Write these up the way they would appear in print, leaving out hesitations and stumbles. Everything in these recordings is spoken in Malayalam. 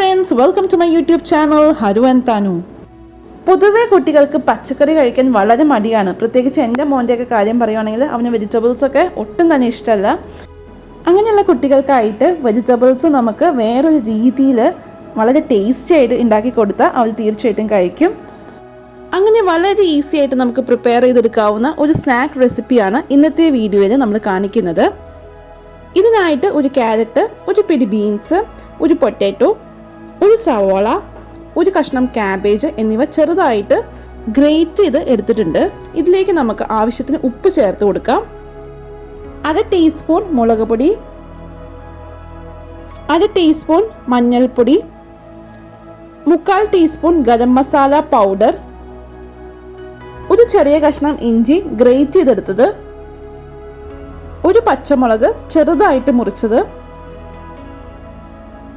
friends, welcome to my YouTube channel Haru and Tanu. പൊതുവെ കുട്ടികൾക്ക് പച്ചക്കറി കഴിക്കാൻ വളരെ മടിയാണ്. പ്രത്യേകിച്ച് എൻ്റെ മോൻ്റെയൊക്കെ കാര്യം പറയുകയാണെങ്കിൽ അവന് വെജിറ്റബിൾസൊക്കെ ഒട്ടും തന്നെ ഇഷ്ടമല്ല. അങ്ങനെയുള്ള കുട്ടികൾക്കായിട്ട് വെജിറ്റബിൾസ് നമുക്ക് വേറൊരു രീതിയിൽ വളരെ ടേസ്റ്റി ആയിട്ട് ഉണ്ടാക്കി കൊടുത്താൽ അവർ തീർച്ചയായിട്ടും കഴിക്കും. അങ്ങനെ വളരെ ഈസി ആയിട്ട് നമുക്ക് പ്രിപ്പയർ ചെയ്തെടുക്കാവുന്ന ഒരു സ്നാക്ക് റെസിപ്പിയാണ് ഇന്നത്തെ വീഡിയോയിൽ നമ്മൾ കാണിക്കുന്നത്. ഇതിനായിട്ട് ഒരു ക്യാരറ്റ്, ഒരു പിടി ബീൻസ്, ഒരു പൊട്ടാറ്റോ, ഒരു സവോള, ഒരു കഷ്ണം ക്യാബേജ് എന്നിവ ചെറുതായിട്ട് ഗ്രേറ്റ് ചെയ്ത് എടുത്തിട്ടുണ്ട്. ഇതിലേക്ക് നമുക്ക് ആവശ്യത്തിന് ഉപ്പ് ചേർത്ത് കൊടുക്കാം. 1/2 ടീസ്പൂൺ മുളക് പൊടി, 1/2 ടീസ്പൂൺ മഞ്ഞൾപ്പൊടി, 1/4 ടീസ്പൂൺ ഗരം മസാല പൗഡർ, ഒരു ചെറിയ കഷ്ണം ഇഞ്ചി ഗ്രേറ്റ് ചെയ്തെടുത്തത്, ഒരു പച്ചമുളക് ചെറുതായിട്ട് മുറിച്ചത്,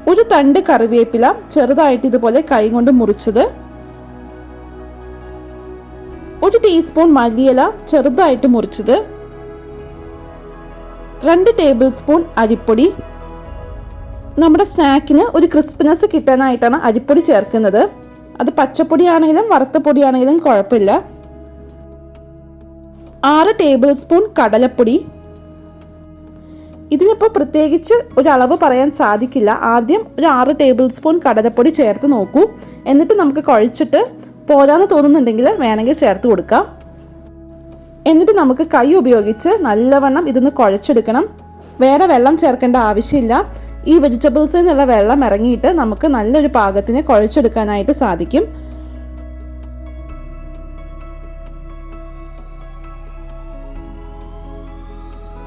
ഒരു തണ്ട് കറിവേപ്പില ചെറുതായിട്ട് ഇതുപോലെ കൈ കൊണ്ട് മുറിച്ചത്, ഒരു ടീസ്പൂൺ മല്ലിയില ചെറുതായിട്ട് മുറിച്ചത്, 2 ടേബിൾ സ്പൂൺ അരിപ്പൊടി. നമ്മുടെ സ്നാക്കിന് ഒരു ക്രിസ്പിനെസ് കിട്ടാനായിട്ടാണ് അരിപ്പൊടി ചേർക്കുന്നത്. അത് പച്ചപ്പൊടിയാണെങ്കിലും വറുത്ത പൊടിയാണെങ്കിലും കുഴപ്പമില്ല. 6 ടേബിൾ സ്പൂൺ കടലപ്പൊടി. ഇതിനിപ്പോൾ പ്രത്യേകിച്ച് ഒരു അളവ് പറയാൻ സാധിക്കില്ല. ആദ്യം ഒരു 6 ടേബിൾ സ്പൂൺ കടലപ്പൊടി ചേർത്ത് നോക്കൂ. എന്നിട്ട് നമുക്ക് കുഴച്ചിട്ട് പോരാന്ന് തോന്നുന്നുണ്ടെങ്കിൽ വേണമെങ്കിൽ ചേർത്ത് കൊടുക്കാം. എന്നിട്ട് നമുക്ക് കൈ ഉപയോഗിച്ച് നല്ലവണ്ണം ഇതൊന്ന് കുഴച്ചെടുക്കണം. വേറെ വെള്ളം ചേർക്കേണ്ട ആവശ്യമില്ല. ഈ വെജിറ്റബിൾസിൽ നിന്നുള്ള വെള്ളം ഇറങ്ങിയിട്ട് നമുക്ക് നല്ലൊരു പാകത്തിന് കുഴച്ചെടുക്കാനായിട്ട് സാധിക്കും.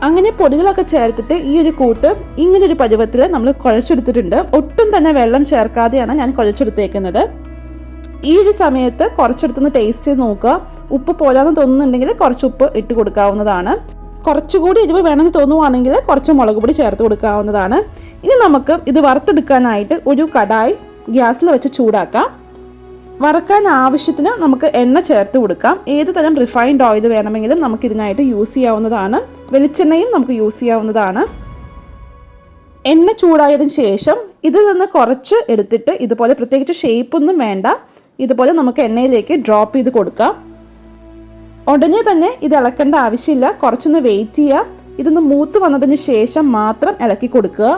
അങ്ങനെ പൊടികളൊക്കെ ചേർത്തിട്ട് ഈ ഒരു കൂട്ട് ഇങ്ങനൊരു പരുവത്തിൽ നമ്മൾ കുഴച്ചെടുത്തിട്ടുണ്ട്. ഒട്ടും തന്നെ വെള്ളം ചേർക്കാതെയാണ് ഞാൻ കുഴച്ചെടുത്തേക്കുന്നത്. ഈ ഒരു സമയത്ത് കുറച്ചെടുത്തൊന്ന് ടേസ്റ്റ് ചെയ്ത് നോക്കുക. ഉപ്പ് പോരാന്ന് തോന്നുന്നുണ്ടെങ്കിൽ കുറച്ച് ഉപ്പ് ഇട്ട് കൊടുക്കാവുന്നതാണ്. കുറച്ചുകൂടി എരിവ് വേണമെന്ന് തോന്നുവാണെങ്കിൽ കുറച്ച് മുളക് പൊടി ചേർത്ത് കൊടുക്കാവുന്നതാണ്. ഇനി നമുക്ക് ഇത് വറുത്തെടുക്കാനായിട്ട് ഒരു കടായി ഗ്യാസിൽ വെച്ച് ചൂടാക്കാം. വറക്കാൻ ആവശ്യത്തിന് നമുക്ക് എണ്ണ ചേർത്ത് കൊടുക്കാം. ഏത് തരം റിഫൈൻഡ് ഓയിൽ വേണമെങ്കിലും നമുക്ക് ഇതിനായിട്ട് യൂസ് ചെയ്യാവുന്നതാണ്. വെളിച്ചെണ്ണയും നമുക്ക് യൂസ് ചെയ്യാവുന്നതാണ്. എണ്ണ ചൂടായതിനു ശേഷം ഇതിൽ നിന്ന് കുറച്ച് എടുത്തിട്ട് ഇതുപോലെ പ്രത്യേകിച്ച് ഷേപ്പൊന്നും വേണ്ട, ഇതുപോലെ നമുക്ക് എണ്ണയിലേക്ക് ഡ്രോപ്പ് ചെയ്ത് കൊടുക്കാം. ഉടനെ തന്നെ ഇത് ഇളക്കേണ്ട ആവശ്യമില്ല. കുറച്ചൊന്ന് വെയിറ്റ് ചെയ്യുക. ഇതൊന്ന് മൂത്ത് വന്നതിന് ശേഷം മാത്രം ഇളക്കി കൊടുക്കുക.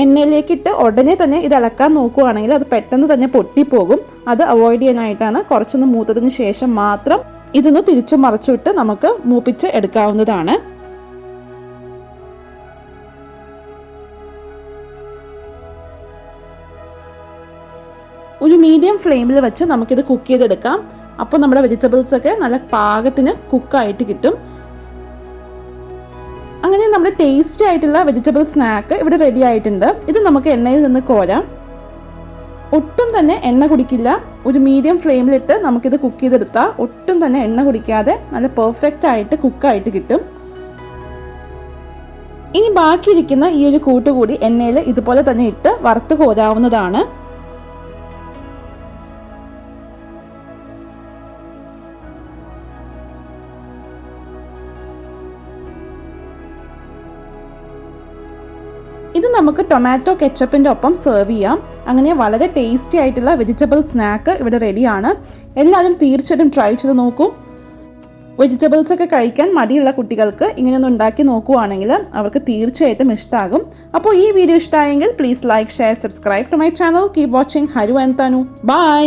എണ്ണയിലേക്കിട്ട് ഉടനെ തന്നെ ഇത് ഇളക്കാൻ നോക്കുകയാണെങ്കിൽ അത് പെട്ടെന്ന് തന്നെ പൊട്ടിപ്പോകും. അത് അവോയ്ഡ് ചെയ്യാനായിട്ടാണ് കുറച്ചൊന്ന് മൂത്തതിന് ശേഷം മാത്രം ഇതൊന്ന് തിരിച്ചു മറിച്ചിട്ട് നമുക്ക് മൂപ്പിച്ച് എടുക്കാവുന്നതാണ്. ഒരു മീഡിയം ഫ്ലെയിമിൽ വെച്ച് നമുക്കിത് കുക്ക് ചെയ്തെടുക്കാം. അപ്പോൾ നമ്മുടെ വെജിറ്റബിൾസ് ഒക്കെ നല്ല പാകത്തിന് കുക്കായിട്ട് കിട്ടും. അങ്ങനെ നമ്മുടെ ടേസ്റ്റി ആയിട്ടുള്ള വെജിറ്റബിൾ സ്നാക്ക് ഇവിടെ റെഡി ആയിട്ടുണ്ട്. ഇത് നമുക്ക് എണ്ണയിൽ നിന്ന് കോരാം. ഒട്ടും തന്നെ എണ്ണ കുടിക്കില്ല. ഒരു മീഡിയം ഫ്ലെയിമിലിട്ട് നമുക്കിത് കുക്ക് ചെയ്തെടുത്താൽ ഒട്ടും തന്നെ എണ്ണ കുടിക്കാതെ നല്ല പെർഫെക്റ്റ് ആയിട്ട് കുക്കായിട്ട് കിട്ടും. ഇനി ബാക്കിയിരിക്കുന്ന ഈ ഒരു കൂട്ടുകൂടി എണ്ണയിൽ ഇതുപോലെ തന്നെ ഇട്ട് വറുത്ത് കോരാവുന്നതാണ്. ഇത് നമുക്ക് ടൊമാറ്റോ കെച്ചപ്പിൻ്റെ ഒപ്പം സെർവ് ചെയ്യാം. അങ്ങനെ വളരെ ടേസ്റ്റി ആയിട്ടുള്ള വെജിറ്റബിൾ സ്നാക്ക് ഇവിടെ റെഡിയാണ്. എല്ലാവരും തീർച്ചയായിട്ടും ട്രൈ ചെയ്ത് നോക്കൂ. വെജിറ്റബിൾസ് ഒക്കെ കഴിക്കാൻ മടിയുള്ള കുട്ടികൾക്ക് ഇങ്ങനെയൊന്ന് ഉണ്ടാക്കി നോക്കുവാണെങ്കിൽ അവർക്ക് തീർച്ചയായിട്ടും ഇഷ്ടമാകും. അപ്പോൾ ഈ വീഡിയോ ഇഷ്ടമായെങ്കിൽ please like, share, subscribe to my channel. Keep watching Haru and Thanu. By.